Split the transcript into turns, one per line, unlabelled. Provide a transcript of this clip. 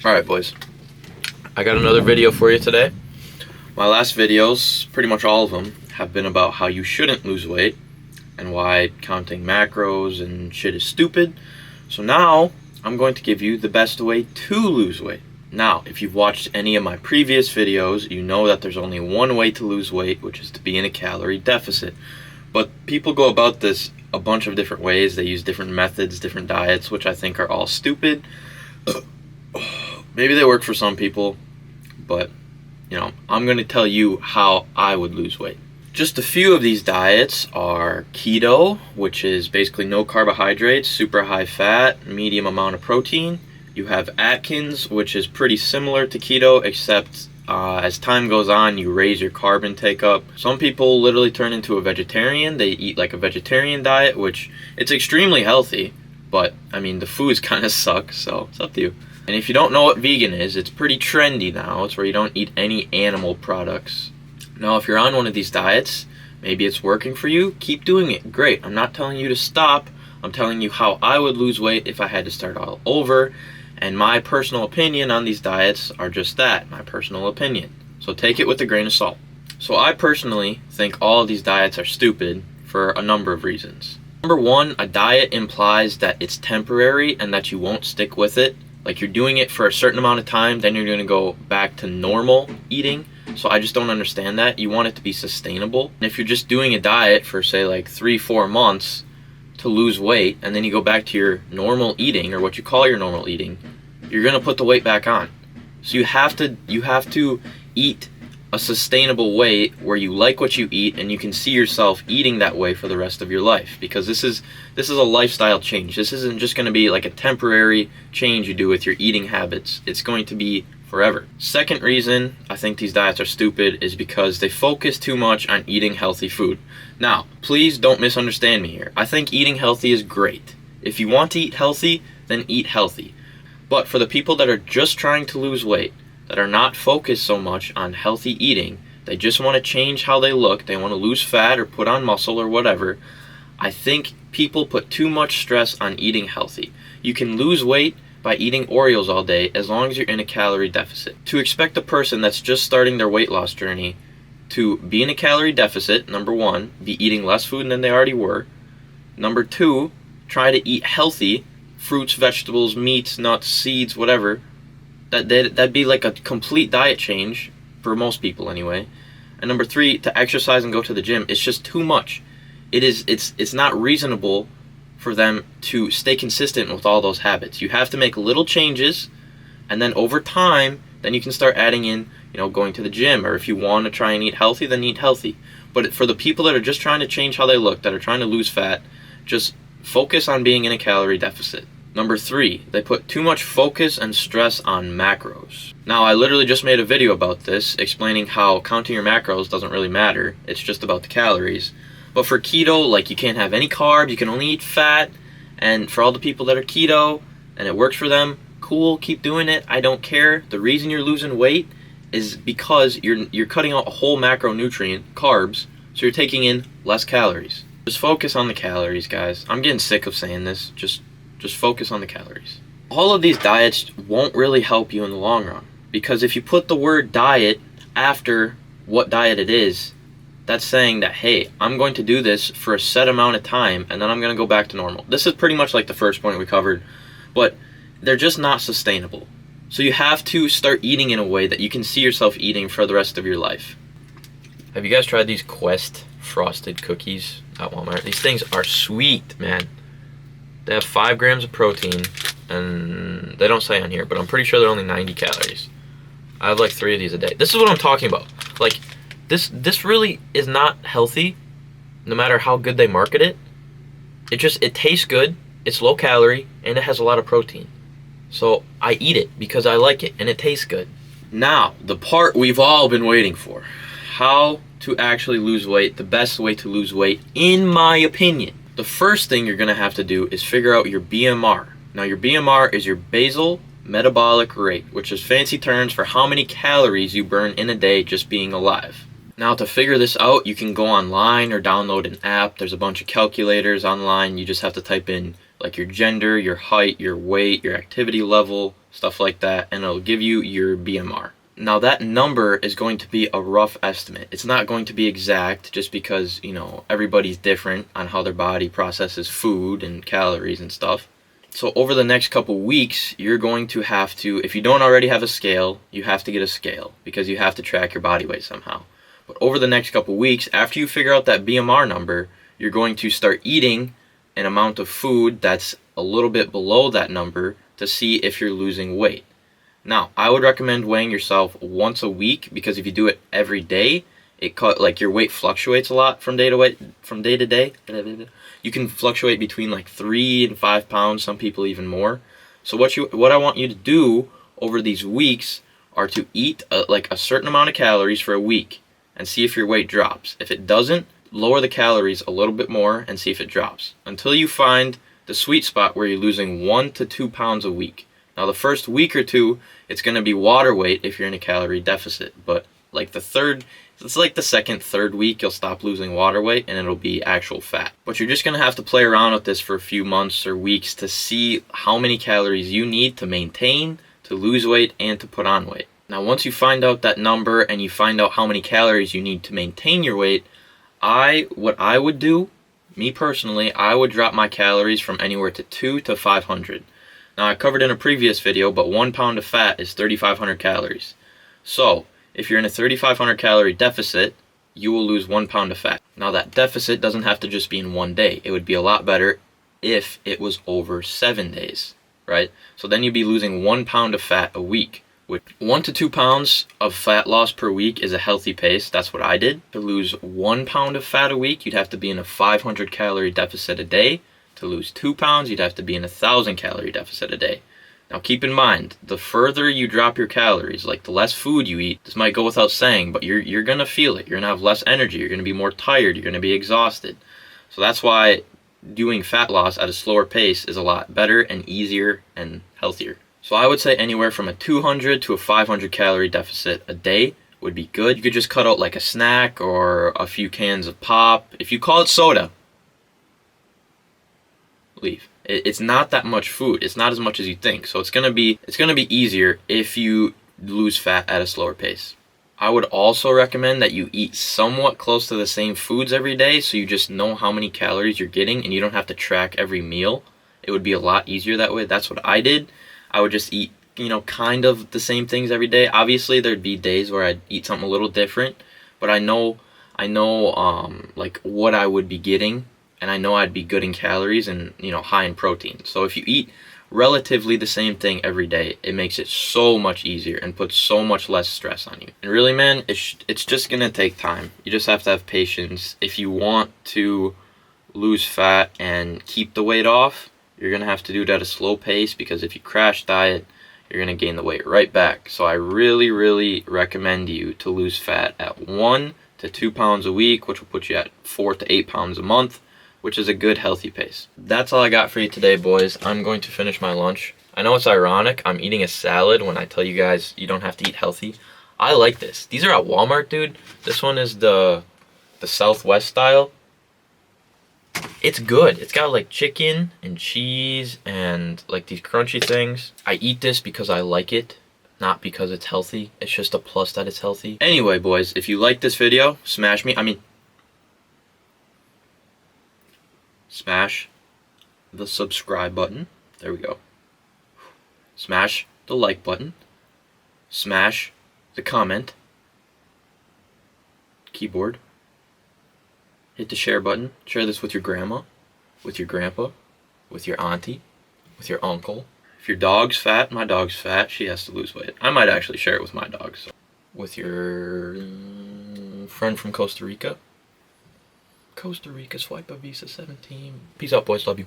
Alright boys, I got another video for you today. My last videos, pretty much all of them, have been about how you shouldn't lose weight and why counting macros and shit is stupid. So now I'm going to give you the best way to lose weight. Now, if you've watched any of my previous videos, you know that there's only one way to lose weight, which is to be in a calorie deficit. But people go about this a bunch of different ways. They use different methods, different diets, which I think are all stupid. Maybe they work for some people, but I'm going to tell you how I would lose weight. Just a few of these diets are keto, which is basically no carbohydrates, super high fat, medium amount of protein. You have Atkins, which is pretty similar to keto, except as time goes on, you raise your carb intake up. Some people literally turn into a vegetarian. They eat like a vegetarian diet, which it's extremely healthy, but I mean, the foods kind of suck, so it's up to you. And if you don't know what vegan is, it's pretty trendy now. It's where you don't eat any animal products. Now, if you're on one of these diets, maybe it's working for you, keep doing it. Great. I'm not telling you to stop. I'm telling you how I would lose weight if I had to start all over. And my personal opinion on these diets are just that, my personal opinion. So take it with a grain of salt. So I personally think all of these diets are stupid for a number of reasons. Number one, a diet implies that it's temporary and that you won't stick with it. Like, you're doing it for a certain amount of time, then you're going to go back to normal eating. So I just don't understand that. You want it to be sustainable. And if you're just doing a diet for, say, like 3-4 months to lose weight, and then you go back to your normal eating, or what you call your normal eating, you're going to put the weight back on. So you have to eat a sustainable way where you like what you eat and you can see yourself eating that way for the rest of your life, because this is a lifestyle change. This isn't just going to be like a temporary change you do with your eating habits. It's going to be forever. Second reason I think these diets are stupid is because they focus too much on eating healthy food. Now, please don't misunderstand me here. I think eating healthy is great. If you want to eat healthy, then eat healthy. But for the people that are just trying to lose weight, that are not focused so much on healthy eating, they just want to change how they look, they want to lose fat or put on muscle or whatever, I think people put too much stress on eating healthy. You can lose weight by eating Oreos all day as long as you're in a calorie deficit. To expect a person that's just starting their weight loss journey to be in a calorie deficit, number one, be eating less food than they already were. Number two, try to eat healthy, fruits, vegetables, meats, nuts, seeds, whatever. That'd be like a complete diet change for most people anyway. And number three, to exercise and go to the gym. It's just too much. It's not reasonable for them to stay consistent with all those habits. You have to make little changes, and then over time, then you can start adding in, going to the gym, or if you want to try and eat healthy, then eat healthy. But for the people that are just trying to change how they look, that are trying to lose fat, just focus on being in a calorie deficit. Number three, they put too much focus and stress on macros. Now, I literally just made a video about this, explaining how counting your macros doesn't really matter. It's just about the calories. But for keto, like, you can't have any carbs, you can only eat fat. And for all the people that are keto, and it works for them, cool, keep doing it. I don't care. The reason you're losing weight is because you're cutting out a whole macronutrient, carbs, so you're taking in less calories. Just focus on the calories, guys. I'm getting sick of saying this. Just focus on the calories. All of these diets won't really help you in the long run, because if you put the word diet after what diet it is, that's saying that, hey, I'm going to do this for a set amount of time and then I'm going to go back to normal. This is pretty much like the first point we covered, but they're just not sustainable. So you have to start eating in a way that you can see yourself eating for the rest of your life. Have you guys tried these Quest frosted cookies at Walmart? These things are sweet, man. They have 5 grams of protein, and they don't say on here, but I'm pretty sure they're only 90 calories. I have like 3 of these a day. This is what I'm talking about. Like, this really is not healthy, no matter how good they market it. It tastes good, it's low calorie, and it has a lot of protein. So I eat it because I like it, and it tastes good. Now, the part we've all been waiting for. How to actually lose weight, the best way to lose weight, in my opinion. The first thing you're going to have to do is figure out your BMR. Now, your BMR is your basal metabolic rate, which is fancy terms for how many calories you burn in a day just being alive. Now, to figure this out, you can go online or download an app. There's a bunch of calculators online. You just have to type in like your gender, your height, your weight, your activity level, stuff like that, and it'll give you your BMR. Now that number is going to be a rough estimate. It's not going to be exact just because, you know, everybody's different on how their body processes food and calories and stuff. So over the next couple weeks, you're going to have to, if you don't already have a scale, you have to get a scale because you have to track your body weight somehow. But over the next couple weeks, after you figure out that BMR number, you're going to start eating an amount of food that's a little bit below that number to see if you're losing weight. Now, I would recommend weighing yourself once a week because if you do it every day, like your weight fluctuates a lot from day to day. You can fluctuate between like 3 and 5 pounds, some people even more. So what I want you to do over these weeks are to eat like a certain amount of calories for a week and see if your weight drops. If it doesn't, lower the calories a little bit more and see if it drops until you find the sweet spot where you're losing 1 to 2 pounds a week. Now the first week or two, it's going to be water weight if you're in a calorie deficit, but like it's like the second, third week, you'll stop losing water weight and it'll be actual fat. But you're just going to have to play around with this for a few months or weeks to see how many calories you need to maintain, to lose weight, and to put on weight. Now once you find out that number and you find out how many calories you need to maintain your weight, what I would do, me personally, I would drop my calories from anywhere to 2 to 500. Now I covered in a previous video, but 1 pound of fat is 3,500 calories. So if you're in a 3,500 calorie deficit, you will lose 1 pound of fat. Now that deficit doesn't have to just be in one day. It would be a lot better if it was over 7 days, right? So then you'd be losing 1 pound of fat a week. With 1 to 2 pounds of fat loss per week is a healthy pace. That's what I did. To lose 1 pound of fat a week, you'd have to be in a 500 calorie deficit a day. To lose 2 pounds, you'd have to be in a 1,000 calorie deficit a day. Now keep in mind, the further you drop your calories, like the less food you eat, this might go without saying, but you're going to feel it. You're going to have less energy. You're going to be more tired. You're going to be exhausted. So that's why doing fat loss at a slower pace is a lot better and easier and healthier. So I would say anywhere from a 200 to a 500 calorie deficit a day would be good. You could just cut out like a snack or a few cans of pop. If you call it soda, leave. It's not that much food. It's not as much as you think. So it's gonna be easier if you lose fat at a slower pace. I would also recommend that you eat somewhat close to the same foods every day so you just know how many calories you're getting and you don't have to track every meal. It would be a lot easier that way. That's what I did. I would just eat, kind of the same things every day. Obviously, there'd be days where I'd eat something a little different, but I know like what I would be getting, and I know I'd be good in calories and, high in protein. So if you eat relatively the same thing every day, it makes it so much easier and puts so much less stress on you. And really, man, it's just gonna take time. You just have to have patience. If you want to lose fat and keep the weight off, you're going to have to do it at a slow pace because if you crash diet, you're going to gain the weight right back. So I really, really recommend you to lose fat at 1 to 2 pounds a week, which will put you at 4 to 8 pounds a month, which is a good, healthy pace. That's all I got for you today, boys. I'm going to finish my lunch. I know it's ironic. I'm eating a salad when I tell you guys you don't have to eat healthy. I like this. These are at Walmart, dude. This one is the Southwest style. It's good. It's got like chicken and cheese and like these crunchy things. I eat this because I like it, not because it's healthy. It's just a plus that it's healthy. Anyway, boys, if you like this video, smash the subscribe button. There we go. Smash the like button. Smash the comment. Keyboard. Hit the share button. Share this with your grandma, with your grandpa, with your auntie, with your uncle. If your dog's fat, my dog's fat, she has to lose weight. I might actually share it with my dog. So. With your friend from Costa Rica. Costa Rica, swipe a Visa 17. Peace out, boys. Love you.